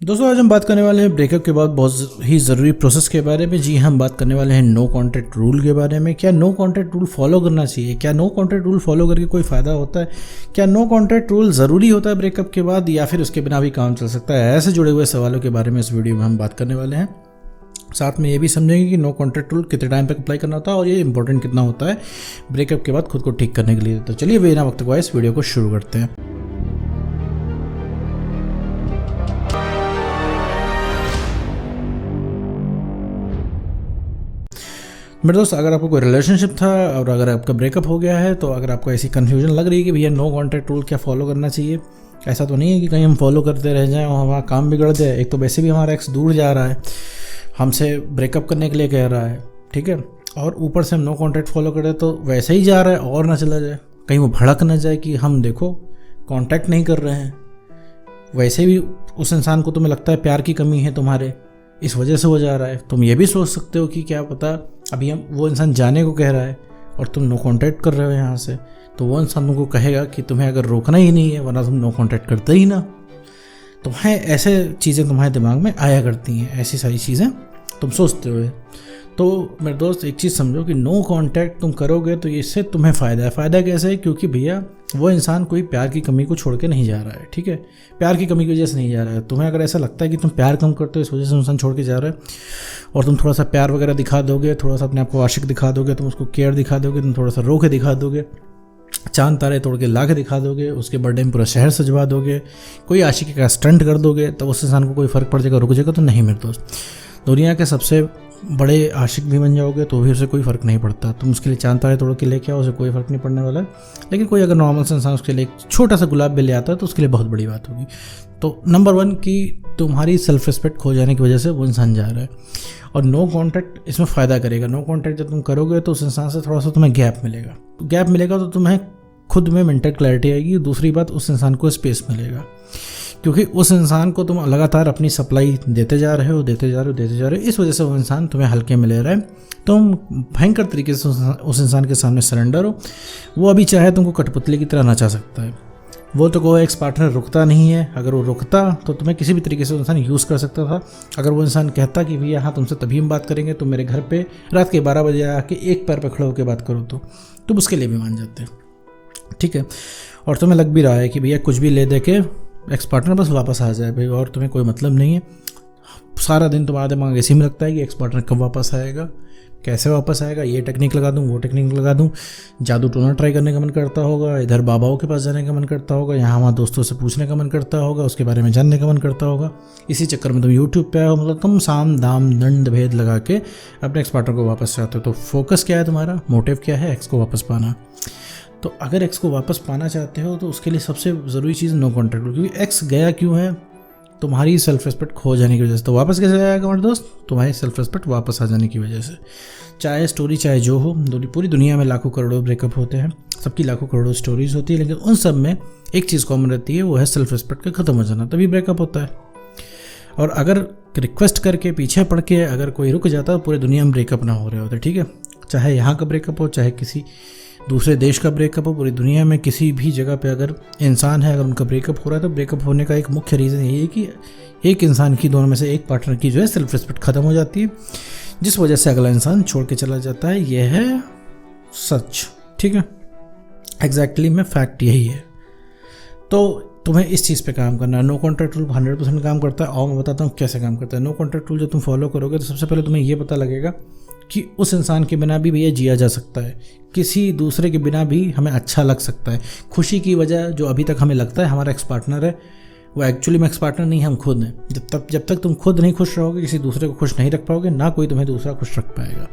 दोस्तों आज हम बात करने वाले हैं ब्रेकअप के बाद बहुत ही ज़रूरी प्रोसेस के बारे में। जी हम बात करने वाले हैं नो कॉन्टैक्ट रूल के बारे में। क्या नो कॉन्टैक्ट रूल फॉलो करना चाहिए? क्या नो कॉन्टैक्ट रूल फॉलो करके कोई फ़ायदा होता है? क्या नो कॉन्टैक्ट रूल ज़रूरी होता है ब्रेकअप के बाद, या फिर उसके बिना भी काम चल सकता है? ऐसे जुड़े हुए सवालों के बारे में इस वीडियो में हम बात करने वाले हैं। साथ में ये भी समझेंगे कि नो कॉन्टैक्ट रूल कितने टाइम तक अप्लाई करना होता है और ये इंपॉर्टेंट कितना होता है ब्रेकअप के बाद खुद को ठीक करने के लिए। तो चलिए बिना वक्त गवाए इस वीडियो को शुरू करते हैं। मेरे दोस्त, अगर आपको कोई रिलेशनशिप था और अगर आपका ब्रेकअप हो गया है, तो अगर आपको ऐसी कन्फ्यूजन लग रही है कि भैया नो कॉन्टैक्ट रूल क्या फॉलो करना चाहिए, ऐसा तो नहीं है कि कहीं हम फॉलो करते रह जाएं और हमारा काम बिगड़ जाए। एक तो वैसे भी हमारा एक्स दूर जा रहा है, हमसे ब्रेकअप करने के लिए कह रहा है, ठीक है, और ऊपर से हम नो कॉन्टैक्ट फॉलो करें तो वैसे ही जा रहा है और ना चला जाए, कहीं वो भड़क ना जाए कि हम देखो कॉन्टैक्ट नहीं कर रहे हैं। वैसे भी उस इंसान को तुम्हें लगता है प्यार की कमी है तुम्हारे, इस वजह से हो जा रहा है। तुम ये भी सोच सकते हो कि क्या पता अभी हम वो इंसान जाने को कह रहा है और तुम नो कॉन्टैक्ट कर रहे हो यहाँ से, तो वो इंसान तुमको कहेगा कि तुम्हें अगर रोकना ही नहीं है वरना तुम नो कॉन्टैक्ट करते ही ना। तो है ऐसे चीज़ें तुम्हारे दिमाग में आया करती हैं, ऐसी सारी चीज़ें तुम सोचते हो। तो मेरे दोस्त एक चीज़ समझो कि नो कॉन्टैक्ट तुम करोगे तो इससे तुम्हें फ़ायदा है। फ़ायदा कैसे है? क्योंकि भैया वो इंसान कोई प्यार की कमी को छोड़ के नहीं जा रहा है, ठीक है, प्यार की कमी की वजह से नहीं जा रहा है। तुम्हें अगर ऐसा लगता है कि तुम प्यार कम करते हो इस वजह से इंसान छोड़ के जा रहा है, और तुम थोड़ा सा प्यार वगैरह दिखा दोगे, थोड़ा सा अपने आप को आशिक दिखा दोगे, तुम उसको केयर दिखा दोगे, तुम थोड़ा सा रो के दिखा दोगे, चांद तारे तोड़ के ला के दिखा दोगे, उसके बर्थडे में पूरा शहर सजवा दोगे, कोई आशिकी का स्टंट कर दोगे, तो उस इंसान को कोई फ़र्क पड़ जाएगा, रुक जाएगा? तो नहीं मेरे दोस्त। दुनिया के सबसे बड़े आशिक भी बन जाओगे तो भी उसे कोई फ़र्क नहीं पड़ता। तुम उसके लिए चांद तारे तोड़ के लेके आओ, उसे कोई फ़र्क नहीं पड़ने वाला है। लेकिन कोई अगर नॉर्मल से इंसान उसके लिए एक छोटा सा गुलाब भी ले आता है तो उसके लिए बहुत बड़ी बात होगी। तो नंबर 1 कि तुम्हारी सेल्फ रिस्पेक्ट खो जाने की वजह से वो इंसान जा रहा है, और नो कॉन्टैक्ट इसमें फ़ायदा करेगा। नो कॉन्टैक्ट जब तुम करोगे तो उस इंसान से थोड़ा सा तुम्हें गैप मिलेगा तो तुम्हें खुद में मेंटल क्लैरिटी आएगी। दूसरी बात, उस इंसान को स्पेस मिलेगा, क्योंकि उस इंसान को तुम लगातार अपनी सप्लाई देते जा रहे हो, इस वजह से वो इंसान तुम्हें हल्के में ले रहा है। तुम भयंकर तरीके से उस इंसान के सामने सरेंडर हो। वो अभी चाहे तुमको कठपुतली की तरह नचा सकता है। वो तो कोई एक्स पार्टनर रुकता नहीं है, अगर वो रुकता तो तुम्हें किसी भी तरीके से इंसान यूज़ कर सकता था। अगर वो इंसान कहता कि भैया हाँ तुमसे तभी हम बात करेंगे, तो मेरे घर पे रात के 12 बजे आके एक पैर पर खड़े होकर बात करो, तो तुम उसके लिए भी मान जाते, ठीक है। और तुम्हें लग भी रहा है कि भैया कुछ भी ले दे के एक्स पार्टनर बस वापस आ जाए भाई, और तुम्हें कोई मतलब नहीं है। सारा दिन तुम्हारा दिमाग इसी में लगता है कि एक्स पार्टनर कब वापस आएगा, कैसे वापस आएगा, ये टेक्निक लगा दूँ, वो टेक्निक लगा दूँ, जादू टोना ट्राई करने का मन करता होगा, इधर बाबाओं के पास जाने का मन करता होगा, यहाँ वहाँ दोस्तों से पूछने का मन करता होगा, उसके बारे में जानने का मन करता होगा। इसी चक्कर में तुम यूट्यूब पे आओ, मतलब तुम साम दाम दंड भेद लगा के अपने एक्स पार्टनर को वापस चाहते हो। तो फोकस क्या है तुम्हारा, मोटिव क्या है? एक्स को वापस पाना। तो अगर एक्स को वापस पाना चाहते हो तो उसके लिए सबसे ज़रूरी चीज़ नो कॉन्टैक्ट, क्योंकि एक्स गया क्यों है? तुम्हारी सेल्फ रिस्पेक्ट खो जाने की वजह से। तो वापस कैसे आएगा मेरे दोस्त? तुम्हारी सेल्फ रिस्पेक्ट वापस आ जाने की वजह से। चाहे स्टोरी चाहे जो हो, पूरी दुनिया में लाखों करोड़ों ब्रेकअप होते हैं, सबकी लाखों करोड़ों स्टोरीज होती है, लेकिन उन सब में एक चीज़ कॉमन रहती है, वो है सेल्फ रिस्पेक्ट का ख़त्म हो जाना, तभी ब्रेकअप होता है। और अगर रिक्वेस्ट करके पीछे पड़ के अगर कोई रुक जाता तो पूरी दुनिया में ब्रेकअप ना हो रहे होते, ठीक है। चाहे यहाँ का ब्रेकअप हो, चाहे किसी दूसरे देश का ब्रेकअप हो, पूरी दुनिया में किसी भी जगह पे अगर इंसान है, अगर उनका ब्रेकअप हो रहा है, तो ब्रेकअप होने का एक मुख्य रीज़न यही है कि एक इंसान की, दोनों में से एक पार्टनर की जो है सेल्फ रिस्पेक्ट ख़त्म हो जाती है, जिस वजह से अगला इंसान छोड़ के चला जाता है। यह है सच, ठीक है, एग्जैक्टली में फैक्ट यही है। तो तुम्हें इस चीज़ पे काम करना है। नो कॉन्टैक्ट रूल 100% काम करता है, और मैं बताता हूँ कैसे काम करता है। नो कॉन्टैक्ट रूल जब तुम फॉलो करोगे तो सबसे पहले तुम्हें ये पता लगेगा कि उस इंसान के बिना भी भैया जिया जा सकता है, किसी दूसरे के बिना भी हमें अच्छा लग सकता है। खुशी की वजह जो अभी तक हमें लगता है हमारा एक्स पार्टनर है, वो एक्चुअली में एक्स पार्टनर नहीं, हम खुद हैं। जब तक तुम खुद नहीं खुश रहोगे, किसी दूसरे को खुश नहीं रख पाओगे, ना कोई तुम्हें दूसरा खुश रख पाएगा।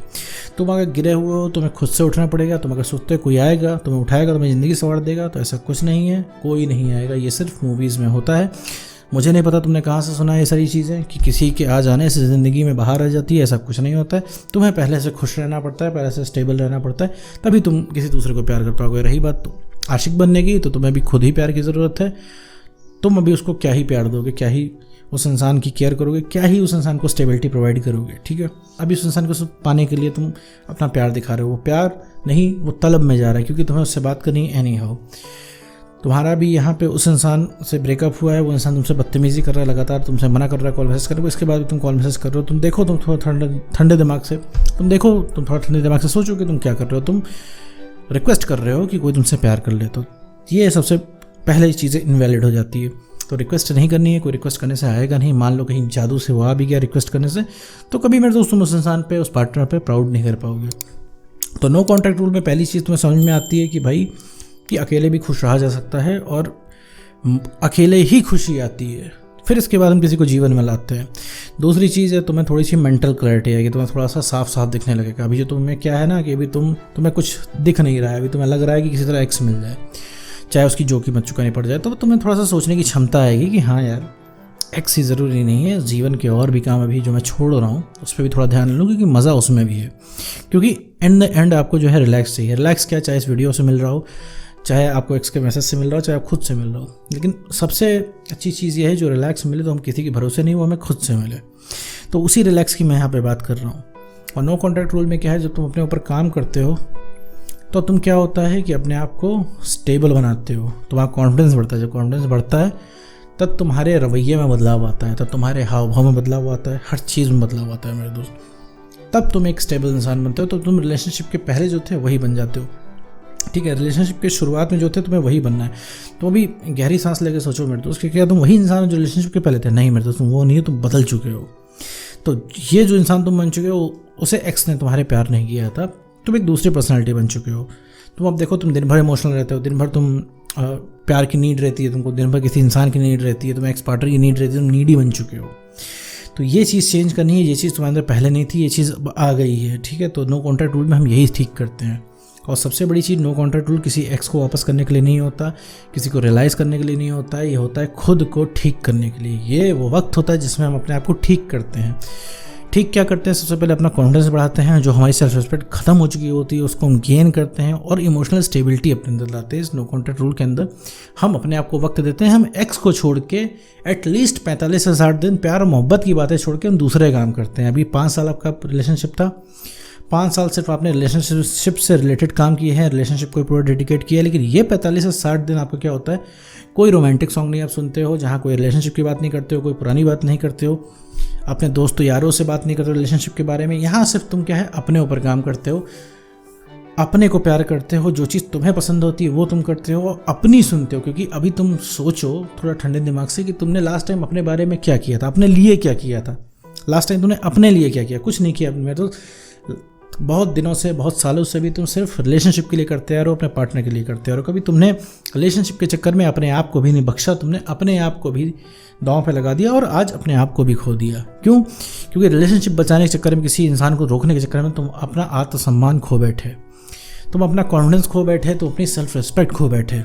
तुम अगर गिरे हुए हो, तुम्हें खुद से उठना पड़ेगा। तुम अगर सोचते कोई आएगा तुम्हें उठाएगा, तुम्हें ज़िंदगी संवार देगा, तो ऐसा कुछ नहीं है, कोई नहीं आएगा। ये सिर्फ मूवीज़ में होता है। मुझे नहीं पता तुमने कहाँ से सुना है ये सारी चीज़ें कि किसी के आ जाने से ज़िंदगी में बाहर आ जाती है, ऐसा कुछ नहीं होता है। तुम्हें पहले से खुश रहना पड़ता है, पहले से स्टेबल रहना पड़ता है, तभी तुम किसी दूसरे को प्यार कर पाओगे। रही बात तो आशिक बनने की, तो तुम्हें भी खुद ही प्यार की ज़रूरत है। तुम अभी उसको क्या ही प्यार दोगे, क्या ही उस इंसान की केयर करोगे, क्या ही उस इंसान को स्टेबिलिटी प्रोवाइड करोगे, ठीक है। अभी उस इंसान को पाने के लिए तुम अपना प्यार दिखा रहे हो, वो प्यार नहीं, वो तलब में जा रहा है, क्योंकि तुम्हें उससे बात करनी है एनी हाउ। तुम्हारा भी यहाँ पे उस इंसान से ब्रेकअप हुआ है, वो इंसान तुमसे बदतमीजी कर रहा है, लगातार तुमसे मना कर रहा है कॉल मैसेज करने को, इसके बाद भी तुम कॉल मैसेज कर रहे हो। तुम देखो, तुम थोड़ा ठंडे दिमाग से तुम थोड़ा ठंडे दिमाग से सोचो कि तुम क्या कर रहे हो। तुम रिक्वेस्ट कर रहे हो कि कोई तुमसे प्यार कर ले, तो ये सबसे पहले चीज़ें इनवैलिड हो जाती है। तो रिक्वेस्ट नहीं करनी है, कोई रिक्वेस्ट करने से आएगा नहीं। मान लो कहीं जादू से वो आ भी गया रिक्वेस्ट करने से, तो कभी मेरे दोस्त तुम उस इंसान पे, उस पार्टनर पे प्राउड नहीं कर पाओगे। तो नो कॉन्टैक्ट रूल में पहली चीज़ तुम्हें समझ में आती है कि भाई कि अकेले भी खुश रहा जा सकता है और अकेले ही खुशी आती है, फिर इसके बाद हम किसी को जीवन में लाते हैं। दूसरी चीज़ है तुम्हें थोड़ी सी मेंटल क्लैरिटी है कि तुम्हें थोड़ा सा साफ दिखने लगेगा। अभी जो तुम्हें क्या है ना कि अभी तुम्हें कुछ दिख नहीं रहा है, अभी तुम्हें लग रहा है कि किसी तरह एक्स मिल जाए, चाहे उसकी जो कीमत चुकानी पड़ जाए, तो तुम्हें थोड़ा सा सोचने की क्षमता आएगी कि हाँ यार एक्स ही ज़रूरी नहीं है, जीवन के और भी काम अभी जो मैं छोड़ रहा हूँ उस पर भी थोड़ा ध्यान लूँ, क्योंकि मज़ा उसमें भी है। क्योंकि इन द एंड आपको जो है रिलैक्स चाहिए। रिलैक्स क्या, चाहे इस वीडियो से मिल रहा हो, चाहे आपको एक्स के मैसेज से मिल रहा हो, चाहे आप खुद से मिल रहा हो, लेकिन सबसे अच्छी चीज़ ये है जो रिलैक्स मिले तो हम किसी के भरोसे नहीं, वो हमें खुद से मिले। तो उसी रिलैक्स की मैं यहाँ पे बात कर रहा हूँ। और नो कॉन्टैक्ट रूल में क्या है, जब तुम अपने ऊपर काम करते हो तो तुम क्या होता है कि अपने आप को स्टेबल बनाते हो, तुम्हारा कॉन्फिडेंस बढ़ता है। जब कॉन्फिडेंस बढ़ता है तब तुम्हारे रवैये में बदलाव आता है, तब तुम्हारे हाव भाव में बदलाव आता है, हर चीज़ में बदलाव आता है मेरे दोस्त। तब तुम एक स्टेबल इंसान बनते हो। तो तुम रिलेशनशिप के पहले जो थे वही बन जाते हो, ठीक है। रिलेशनशिप के शुरुआत में जो थे तुम्हें वही बनना है। तो अभी गहरी सांस लेके सोचो मेरे दोस्त कि क्या तुम वही इंसान हो जो रिलेशनशिप के पहले थे? नहीं मेरे दोस्त, तुम वो नहीं हो, तुम बदल चुके हो। तो ये जो इंसान तुम बन चुके हो उसे एक्स ने तुम्हारे प्यार नहीं किया था, तुम एक दूसरी पर्सनैलिटी बन चुके हो। तुम अब देखो, तुम दिन भर इमोशनल रहते हो, दिन भर तुम प्यार की नीड रहती है तुमको, दिन भर किसी इंसान की नीड रहती है, तुम्हें एक्स पार्टनर की नीड रहती है, तुम नीडी बन चुके हो। तो ये चीज़ चेंज करनी है, ये चीज़ तुम्हारे अंदर पहले नहीं थी, ये चीज़ अब आ गई है, ठीक है। तो नो कॉन्टैक्ट रूल में हम यही ठीक करते हैं। और सबसे बड़ी चीज़, नो कॉन्टैक्ट रूल किसी एक्स को वापस करने के लिए नहीं होता, किसी को रियलाइज़ करने के लिए नहीं होता है, ये होता है खुद को ठीक करने के लिए। ये वो वक्त होता है जिसमें हम अपने आप को ठीक करते हैं। ठीक क्या करते हैं? सबसे पहले अपना कॉन्फिडेंस बढ़ाते हैं, जो हमारी सेल्फ रिस्पेक्ट खत्म हो चुकी होती है उसको हम गेन करते हैं, और इमोशनल स्टेबिलिटी अपने अंदर लाते हैं। इस नो कॉन्टैक्ट रूल के अंदर हम अपने आप को वक्त देते हैं। हम एक्स को छोड़ के एटलीस्ट 45 से 60 दिन प्यार और मोहब्बत की बातें छोड़ के हम दूसरे काम करते हैं। अभी 5 साल आपका रिलेशनशिप था, 5 साल सिर्फ आपने रिलेशनशिप से रिलेटेड काम किए हैं, रिलेशनशिप को पूरा डेडिकेट किया है। लेकिन ये 45 से 60 दिन आपका क्या होता है, कोई रोमांटिक सॉन्ग नहीं आप सुनते हो, जहाँ कोई रिलेशनशिप की बात नहीं करते हो, कोई पुरानी बात नहीं करते हो, अपने दोस्तों यारों से बात नहीं करते हो रिलेशनशिप के बारे में। यहाँ सिर्फ तुम क्या है, अपने ऊपर काम करते हो, अपने को प्यार करते हो, जो चीज़ तुम्हें पसंद होती है वो तुम करते हो, अपनी सुनते हो। क्योंकि अभी तुम सोचो थोड़ा ठंडे दिमाग से कि तुमने लास्ट टाइम अपने बारे में क्या किया था, अपने लिए क्या किया था। लास्ट टाइम तुमने अपने लिए क्या किया? कुछ नहीं किया। मैं तो बहुत दिनों से, बहुत सालों से भी तुम सिर्फ रिलेशनशिप के लिए करते आ रहे हो, अपने पार्टनर के लिए करते आ रहे हो। कभी तुमने रिलेशनशिप के चक्कर में अपने आप को भी नहीं बख्शा, तुमने अपने आप को भी दांव पे लगा दिया और आज अपने आप को भी खो दिया। क्यों? क्योंकि रिलेशनशिप बचाने के चक्कर में, किसी इंसान को रोकने के चक्कर में तुम अपना आत्मसम्मान खो बैठे, तुम अपना कॉन्फिडेंस खो बैठे, तुम अपनी सेल्फ रिस्पेक्ट खो बैठे,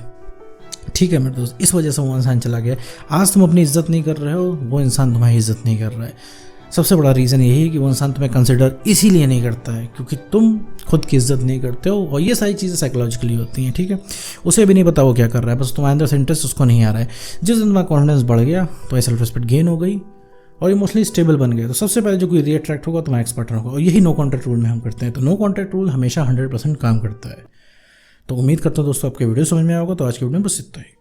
ठीक है मेरे दोस्त। इस वजह से वो इंसान चला गया। आज तुम अपनी इज्जत नहीं कर रहे हो, वो इंसान तुम्हारी इज्जत नहीं कर रहा है। सबसे बड़ा रीज़न यही है कि वो इंसान तुम्हें कंसिडर इसीलिए नहीं करता है क्योंकि तुम खुद की इज्जत नहीं करते हो। और ये सारी चीज़ें साइकोलॉजिकली होती हैं, ठीक है। उसे भी नहीं पता वो क्या कर रहा है, बस तुम्हारे अंदर से इंटरेस्ट उसको नहीं आ रहा है। जिस दिन तुम्हारा कॉन्फिडेंस बढ़ गया तो सेल्फ रिस्पेक्ट गेन हो गई और इमोशनली स्टेबल बन गए, तो सबसे पहले जो कोई रीअट्रैक्ट होगा तुम्हारा एक्स पार्टनर होगा। और यही नो कॉन्टैक्ट रूल में हम करते हैं। तो नो कॉन्टैक्ट रूल हमेशा 100% काम करता है। तो उम्मीद करता हूँ दोस्तों आपके वीडियो समझ में आया होगा। तो आज की वीडियो में बस इतना ही।